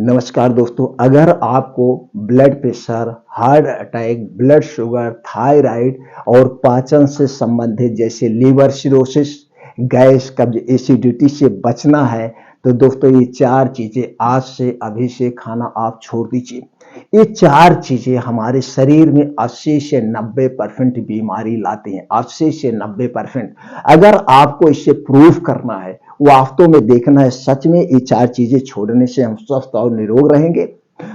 नमस्कार दोस्तों, अगर आपको blood pressure, heart attack, blood sugar, thyroid और पाचन से संबंधित जैसे लीवर सिरोसिस, गैस, कब्ज, एसिडिटी से बचना है तो दोस्तों ये 4 चीज़ें आज से अभी से खाना आप छोड़ दीजिए। ये 4 चीज़ें हमारे शरीर में 80 से 90% बीमारी लाती हैं, 80 से 90%। अगर आपको इसे प्रूव करना है, वास्तव में देखना है सच में ये 4 चीज़ें छोड़ने से हम स्वस्थ और निरोग रहेंगे,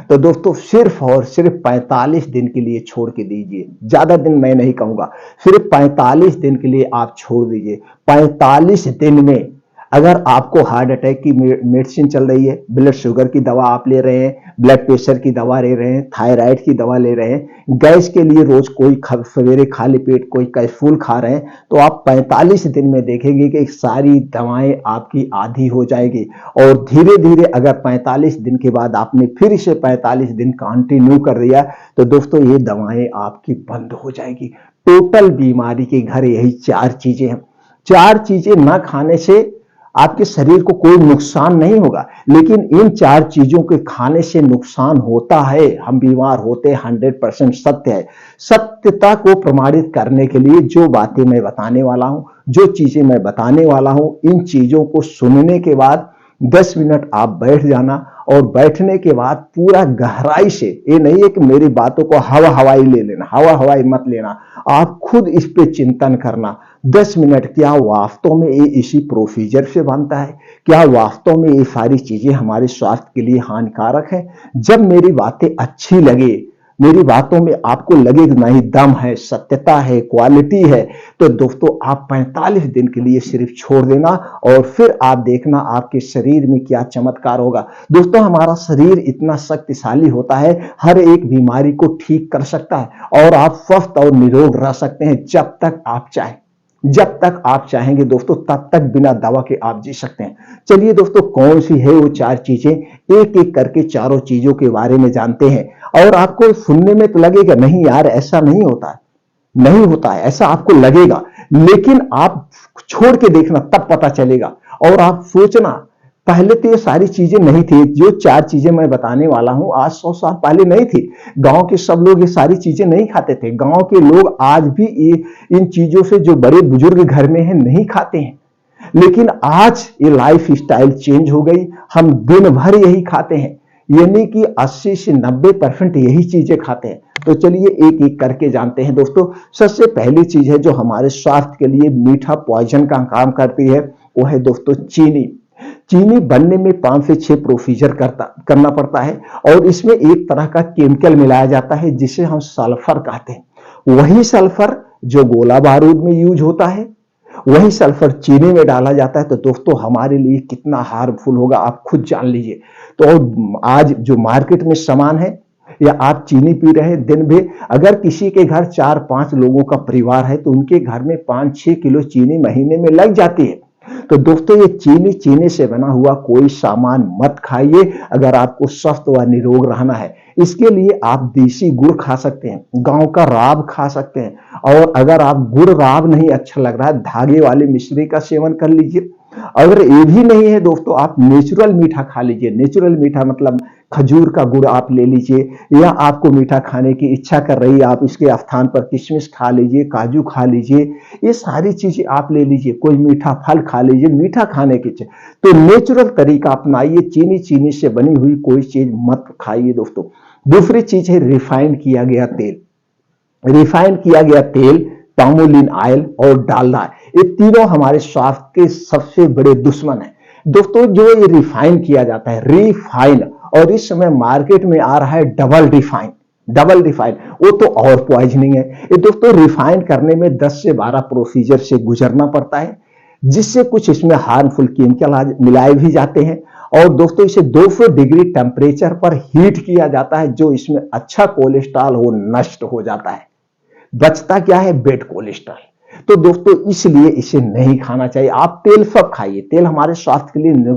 तो दोस्तों सिर्फ और सिर्फ 45 दिन के लिए छोड़ के दीजिए। ज़्यादा दिन मैं नहीं कहूँगा, सिर्फ 45 दिन के लिए आप छोड़ दीजिए। 45 दिन में अगर आपको हार्ट अटैक की मेडिसिन चल रही है, ब्लड शुगर की दवा आप ले रहे हैं, ब्लड प्रेशर की दवा ले रहे हैं, थायराइड की दवा ले रहे हैं, गैस के लिए रोज कोई सवेरे खाली पेट कोई कैप्सूल खा रहे हैं, तो आप 45 दिन में देखेंगे कि सारी दवाएं आपकी आधी हो जाएगी। और धीरे धीरे अगर 45 दिन के बाद आपने फिर इसे 45 दिन कंटिन्यू कर दिया तो दोस्तों ये दवाएं आपकी बंद हो जाएगी। टोटल बीमारी के घर यही 4 चीजें हैं। 4 चीजें ना खाने से आपके शरीर को कोई नुकसान नहीं होगा, लेकिन इन 4 चीजों के खाने से नुकसान होता है, हम बीमार होते हैं, 100% सत्य है। सत्यता को प्रमाणित करने के लिए जो बातें मैं बताने वाला हूं, जो चीजें मैं बताने वाला हूं, इन चीजों को सुनने के बाद 10 मिनट आप बैठ जाना और बैठने के बाद पूरा गहराई से, ये नहीं है कि मेरी बातों को हवा हवाई ले लेना, हवा हवाई मत लेना, आप खुद इस पे चिंतन करना। 10 मिनट, क्या वास्तव में ये इसी प्रोसीजर से बनता है? क्या वास्तव में ये सारी चीजें हमारे स्वास्थ्य के लिए हानिकारक है? जब मेरी बातें अच्छी लगे, मेरी बातों में आपको लगे कि नहीं दम है, सत्यता है, क्वालिटी है, तो दोस्तों आप 45 दिन के लिए सिर्फ छोड़ देना और फिर आप देखना आपके शरीर में क्या चमत्कार होगा। दोस्तों हमारा शरीर इतना शक्तिशाली होता है, हर एक बीमारी को ठीक कर सकता है और आप स्वस्थ और निरोग रह सकते हैं जब तक आप चाहें। जब तक आप चाहेंगे दोस्तों तब तक बिना दवा के आप जी सकते हैं। चलिए दोस्तों, कौन सी है वो 4 चीजें, एक एक करके चारों चीजों के बारे में जानते हैं। और आपको सुनने में तो लगेगा नहीं यार ऐसा नहीं होता है, नहीं होता है, ऐसा आपको लगेगा, लेकिन आप छोड़ के देखना तब पता चलेगा। और आप सोचना, पहले तो ये सारी चीजें नहीं थी, जो 4 चीजें मैं बताने वाला हूं आज 100 साल पहले नहीं थी। गांव के सब लोग ये सारी चीजें नहीं खाते थे। गांव के लोग आज भी इन चीजों से, जो बड़े बुजुर्ग घर में हैं, नहीं खाते हैं। लेकिन आज ये लाइफ स्टाइल चेंज हो गई, हम दिन भर यही खाते हैं, यानी कि 80 से 90% यही चीजें खाते हैं। तो चलिए एक एक करके जानते हैं दोस्तों। सबसे पहली चीज है जो हमारे स्वास्थ्य के लिए मीठा पॉइजन का काम करती है, वो है दोस्तों चीनी। चीनी बनने में 5 से 6 प्रोसीजर करना पड़ता है और इसमें एक तरह का केमिकल मिलाया जाता है जिसे हम सल्फर कहते हैं। वही सल्फर जो गोला बारूद में यूज होता है, वही सल्फर चीनी में डाला जाता है। तो दोस्तों हमारे लिए कितना हार्मफुल होगा आप खुद जान लीजिए। तो आज जो मार्केट में सामान है, या आप चीनी पी रहे हैं दिन भर, अगर किसी के घर 4-5 लोगों का परिवार है तो उनके घर में 5-6 किलो चीनी महीने में लग जाती है। तो दोस्तों ये चीनी से बना हुआ कोई सामान मत खाइए अगर आपको स्वस्थ व निरोग रहना है। इसके लिए आप देसी गुड़ खा सकते हैं, गांव का राब खा सकते हैं, और अगर आप गुड़ राब नहीं अच्छा लग रहा है, धागे वाले मिश्री का सेवन कर लीजिए। अगर ये भी नहीं है दोस्तों, आप नेचुरल मीठा खा लीजिए। नेचुरल मीठा मतलब खजूर का गुड़ आप ले लीजिए, या आपको मीठा खाने की इच्छा कर रही है, आप इसके स्थान पर किशमिश खा लीजिए, काजू खा लीजिए, ये सारी चीजें आप ले लीजिए। कोई मीठा फल खा लीजिए, मीठा खाने की इच्छा तो नेचुरल तरीका अपनाइए। चीनी से बनी हुई कोई चीज मत खाइए दोस्तों। दूसरी चीज है रिफाइंड किया गया तेल। रिफाइन किया गया तेल, पामोलिन ऑयल और डालडा, ये तीनों हमारे स्वास्थ्य के सबसे बड़े दुश्मन हैं दोस्तों। जो ये रिफाइन किया जाता है, रिफाइन, और इस समय मार्केट में आ रहा है डबल रिफाइन, वो तो और पॉइजनिंग है। ये दोस्तों रिफाइन करने में 10 से 12 प्रोसीजर से गुजरना पड़ता है, जिससे कुछ इसमें हार्मफुल केमिकल मिलाए भी जाते हैं। और दोस्तों इसे 200 डिग्री टेम्परेचर पर हीट किया जाता है, जो इसमें अच्छा कोलेस्ट्रॉल हो नष्ट हो जाता है। बचता क्या है? Bed cholesterol. तो दोस्तों इसलिए इसे नहीं खाना चाहिए। आप तेल सब खाइए, तेल हमारे स्वास्थ्य के लिए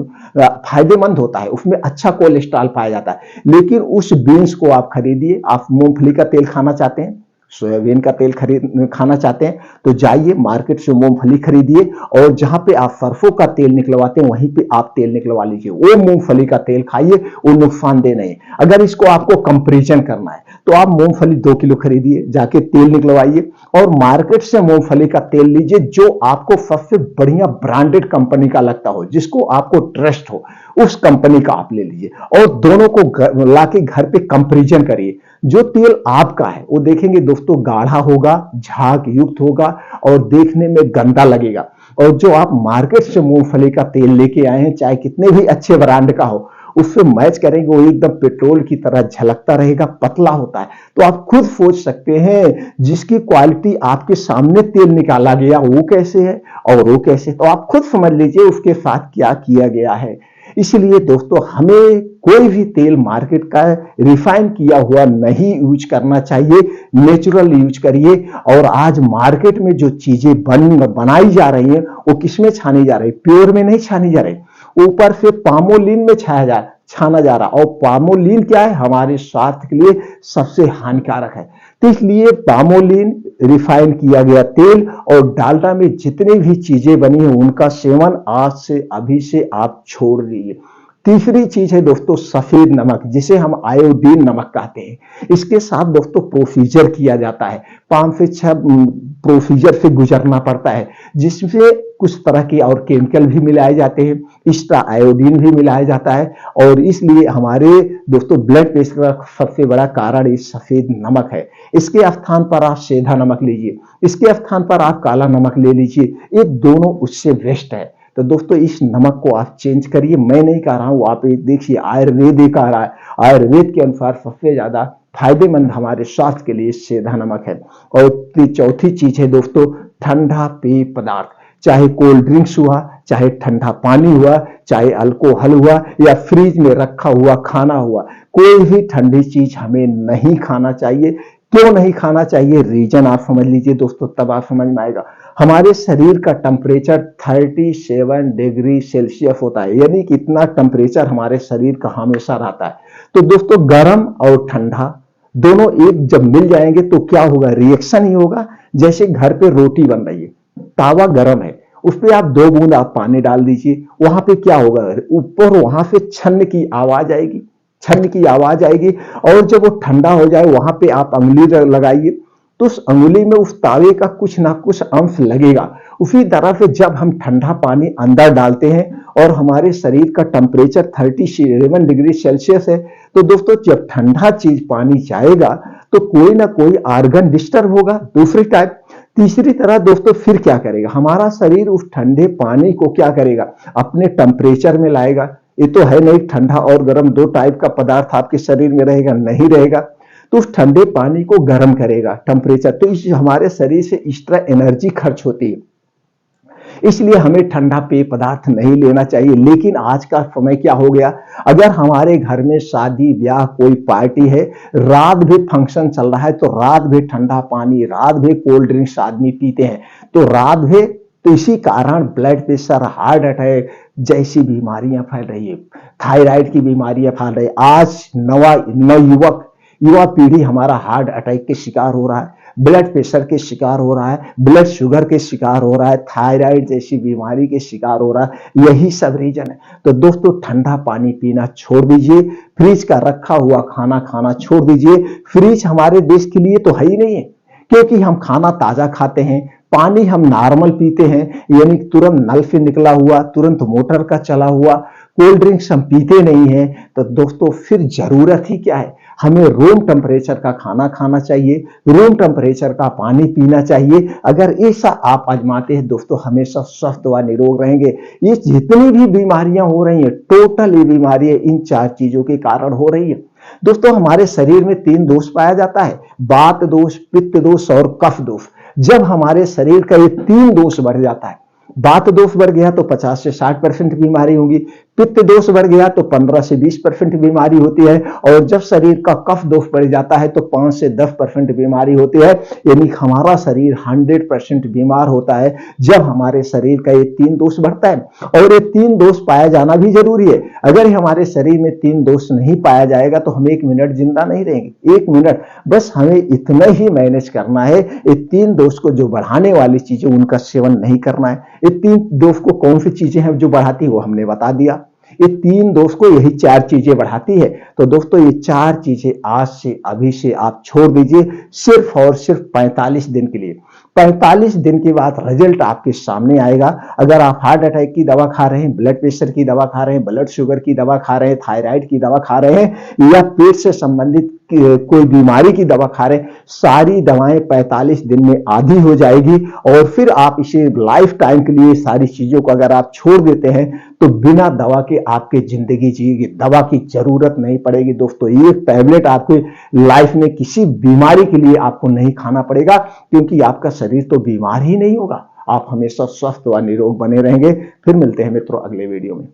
फायदेमंद होता है, उसमें अच्छा कोलेस्ट्रॉल पाया जाता है। लेकिन उस बीन्स को आप खरीदिए। आप मूंगफली का तेल खाना चाहते हैं, सोयाबीन का तेल खरीद खाना चाहते हैं तो जाइए मार्केट से मूंगफली खरीदिए, और जहां पे आप सरसों का तेल निकलवाते हैं वहीं पे आप तेल निकलवा लीजिए, वो मूंगफली का तेल खाइए, वो नुकसानदेह नहीं। अगर इसको आपको कंपेरिजन करना है तो आप मूंगफली 2 किलो खरीदिए, जाके तेल निकलवाइए और मार्केट से मूंगफली का तेल लीजिए जो आपको सबसे बढ़िया ब्रांडेड कंपनी का लगता हो, जिसको आपको ट्रस्ट हो, उस कंपनी का आप ले लीजिए और दोनों को लाके घर पे कंपेरिजन करिए। जो तेल आपका है वो देखेंगे दोस्तों गाढ़ा होगा, झाग युक्त होगा और देखने में गंदा लगेगा, और जो आप मार्केट से मूंगफली का तेल लेके आए हैं चाहे कितने भी अच्छे ब्रांड का हो, उससे मैच करेंगे वो एकदम पेट्रोल की तरह झलकता रहेगा, पतला होता है। तो आप खुद सोच सकते हैं जिसकी क्वालिटी आपके सामने तेल निकाला गया वो कैसे है और वो कैसे, तो आप खुद समझ लीजिए उसके साथ क्या किया गया है। इसलिए दोस्तों हमें कोई भी तेल मार्केट का रिफाइन किया हुआ नहीं यूज करना चाहिए, नेचुरल यूज करिए। और आज मार्केट में जो चीजें बनाई जा रही हैं वो किसमें छानी जा रही, प्योर में नहीं छानी जा रही, ऊपर से पामोलिन में छाना जा रहा, और पामोलिन क्या है, हमारे स्वास्थ्य के लिए सबसे हानिकारक है। तो इसलिए पामोलिन, रिफाइन किया गया तेल और डालडा में जितनी भी चीजें बनी है उनका सेवन आज से अभी से आप छोड़ दीजिए। तीसरी चीज है दोस्तों सफेद नमक, जिसे हम आयोडीन नमक कहते हैं। इसके साथ दोस्तों प्रोसीजर किया जाता है, 5 से 6 प्रोसीजर से गुजरना पड़ता है, जिसमें कुछ तरह के और केमिकल भी मिलाए जाते हैं, एक्स्ट्रा आयोडीन भी मिलाया जाता है, और इसलिए हमारे दोस्तों ब्लड प्रेशर का सबसे बड़ा कारण इस सफेद नमक है। इसके स्थान पर आप सेंधा नमक लीजिए, इसके स्थान पर आप काला नमक ले लीजिए, ये दोनों उससे बेस्ट है। तो दोस्तों इस नमक को आप चेंज करिए, मैं नहीं कह रहा हूं, आप देखिए आयुर्वेद ही कह रहा है, आयुर्वेद के अनुसार सबसे ज्यादा फायदेमंद हमारे स्वास्थ्य के लिए सेंधा नमक है। और चौथी चीज है दोस्तों ठंडा पेय पदार्थ, चाहे कोल्ड ड्रिंक्स हुआ, चाहे ठंडा पानी हुआ, चाहे अल्कोहल हुआ, या फ्रिज में रखा हुआ खाना हुआ, कोई भी ठंडी चीज हमें नहीं खाना चाहिए। क्यों नहीं खाना चाहिए, रीजन आप समझ लीजिए दोस्तों, तब आप समझ में आएगा। हमारे शरीर का टेम्परेचर 37 डिग्री सेल्सियस होता है, यानी कि इतना टेम्परेचर हमारे शरीर का हमेशा रहता है। तो दोस्तों गर्म और ठंडा दोनों एक जब मिल जाएंगे तो क्या होगा, रिएक्शन ही होगा। जैसे घर पे रोटी बन रही है, तावा गर्म है, उस पर आप 2 बूंद आप पानी डाल दीजिए, वहां पे क्या होगा, ऊपर वहां से छन्न की आवाज आएगी, छन्न की आवाज आएगी, और जब वो ठंडा हो जाए वहां पे आप अंगुली लगाइए तो उस अंगुली में उस तावे का कुछ ना कुछ अंश लगेगा। उसी तरह से जब हम ठंडा पानी अंदर डालते हैं और हमारे शरीर का टेम्परेचर 37 डिग्री सेल्सियस है, तो दोस्तों जब ठंडा चीज पानी जाएगा तो कोई ना कोई ऑर्गन डिस्टर्ब होगा दूसरी टाइप। तीसरी तरह दोस्तों फिर क्या करेगा, हमारा शरीर उस ठंडे पानी को क्या करेगा, अपने टेम्परेचर में लाएगा। ये तो है नहीं ठंडा और गर्म 2 टाइप का पदार्थ आपके शरीर में रहेगा, नहीं रहेगा। तो उस ठंडे पानी को गर्म करेगा टेम्परेचर, तो इस हमारे शरीर से एक्स्ट्रा एनर्जी खर्च होती है, इसलिए हमें ठंडा पेय पदार्थ नहीं लेना चाहिए। लेकिन आज का समय क्या हो गया, अगर हमारे घर में शादी ब्याह कोई पार्टी है, रात भर फंक्शन चल रहा है, तो रात भर ठंडा पानी, रात भर कोल्ड ड्रिंक्स आदमी पीते हैं, तो रात भर, तो इसी कारण ब्लड प्रेशर, हार्ट अटैक जैसी बीमारियां फैल रही है, थायराइड की बीमारियां फैल रही है। आज युवा पीढ़ी हमारा हार्ट अटैक के शिकार हो रहा है, ब्लड प्रेशर के शिकार हो रहा है, ब्लड शुगर के शिकार हो रहा है, थायराइड जैसी बीमारी के शिकार हो रहा है, यही सब रीजन है। तो दोस्तों ठंडा पानी पीना छोड़ दीजिए, फ्रिज का रखा हुआ खाना खाना छोड़ दीजिए। फ्रिज हमारे देश के लिए तो है ही नहीं है, क्योंकि हम खाना ताजा खाते हैं, पानी हम नॉर्मल पीते हैं, यानी तुरंत नल से निकला हुआ, तुरंत मोटर का चला हुआ, कोल्ड ड्रिंक्स हम पीते नहीं हैं। तो दोस्तों फिर जरूरत ही क्या है, हमें रूम टेम्परेचर का खाना खाना चाहिए, रूम टेम्परेचर का पानी पीना चाहिए। अगर ऐसा आप आजमाते हैं दोस्तों, हमेशा स्वस्थ व निरोग रहेंगे। ये जितनी भी बीमारियां हो रही हैं, टोटल ये बीमारियां इन 4 चीजों के कारण हो रही है। दोस्तों हमारे शरीर में 3 दोष पाया जाता है, वात दोष, पित्त दोष और कफ दोष। जब हमारे शरीर का ये 3 दोष बढ़ जाता है, वात दोष बढ़ गया तो 50 से 60% बीमारी होगी, पित्त दोष बढ़ गया तो 15 से 20% बीमारी होती है, और जब शरीर का कफ दोष बढ़ जाता है तो 5 से 10% बीमारी होती है। यानी हमारा शरीर 100% बीमार होता है जब हमारे शरीर का ये 3 दोष बढ़ता है, और ये 3 दोष पाया जाना भी जरूरी है। अगर हमारे शरीर में 3 दोष नहीं पाया जाएगा तो हम 1 मिनट जिंदा नहीं रहेंगे। 1 मिनट बस हमें इतना ही मैनेज करना है, ये 3 दोष को जो बढ़ाने वाली चीजें उनका सेवन नहीं करना है। ये 3 दोष को कौन सी चीजें हैं जो बढ़ाती है वो हमने बता दिया। ये 3 दोष को यही 4 चीजें बढ़ाती है। तो दोस्तों ये 4 चीजें आज से अभी से आप छोड़ दीजिए, सिर्फ और सिर्फ 45 दिन के लिए। 45 दिन के बाद रिजल्ट आपके सामने आएगा। अगर आप हार्ट अटैक की दवा खा रहे हैं, ब्लड प्रेशर की दवा खा रहे हैं, ब्लड शुगर की दवा खा रहे हैं, थायराइड की दवा खा रहे हैं, या पेट से संबंधित कोई बीमारी की दवा खा रहे हैं, सारी दवाएं 45 दिन में आधी हो जाएगी, और फिर आप इसे लाइफ टाइम के लिए सारी चीजों को अगर आप छोड़ देते हैं तो बिना दवा के आपकी जिंदगी जिएगी, दवा की जरूरत नहीं पड़ेगी। दोस्तों ये टैबलेट आपके लाइफ में किसी बीमारी के लिए आपको नहीं खाना पड़ेगा, क्योंकि आपका शरीर तो बीमार ही नहीं होगा, आप हमेशा स्वस्थ व निरोग बने रहेंगे। फिर मिलते हैं मित्रों अगले वीडियो में।